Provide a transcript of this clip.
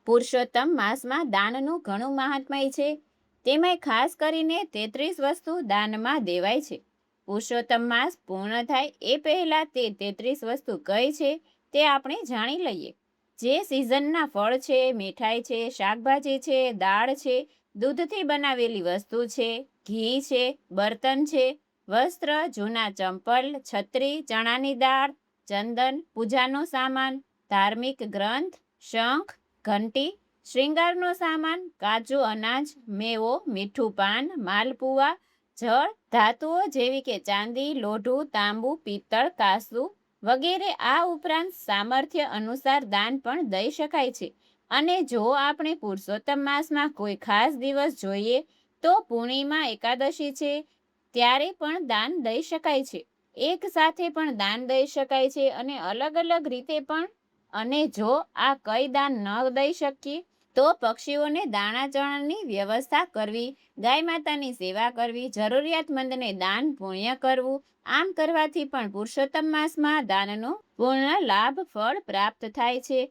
પુરુષોત્તમ માસમાં દાનનું ઘણું મહાત્મય છે. તેમાંય ખાસ કરીને 33 વસ્તુ દાનમાં દેવાય છે. પુરુષોત્તમ માસ પૂર્ણ થાય એ પહેલાં તે 33 વસ્તુ કઈ છે તે આપણે જાણી લઈએ. જે સિઝનના ફળ છે, મીઠાઈ છે, શાકભાજી છે, દાળ છે, દૂધથી બનાવેલી વસ્તુ છે, ઘી છે, બર્તન છે, વસ્ત્ર, જૂના ચંપલ, છત્રી, ચણાની દાળ, ચંદન, પૂજાનો સામાન, ધાર્મિક ગ્રંથ, શંખ, ઘંટી, શ્રૃંગારનો સામાન, કાચું અનાજ, મેવો, મીઠું પાન, માલપુઆ, જળ, ધાતુઓ જેવી કે ચાંદી, લોઢું, તાંબુ, પિત્તળ, કાંસુ વગેરે. આ ઉપરાંત સામર્થ્ય અનુસાર દાન પણ દઈ શકાય છે. અને જો આપણે પુરુષોત્તમ માસમાં કોઈ ખાસ દિવસ જોઈએ તો પૂર્ણિમા એકાદશી છે ત્યારે પણ દાન દઈ શકાય છે. એક સાથે પણ દાન દઈ શકાય છે અને અલગ અલગ રીતે પણ. અને જો આ કઈ દાન ન દઈ શકીએ તો પક્ષીઓને દાણા ચણની વ્યવસ્થા કરવી, ગાય માતાની સેવા કરવી, જરૂરિયાતમંદને દાન પુણ્ય કરવું. આમ કરવાથી પણ પુરુષોત્તમ માસમાં દાનનો પૂર્ણ લાભ ફળ પ્રાપ્ત થાય છે.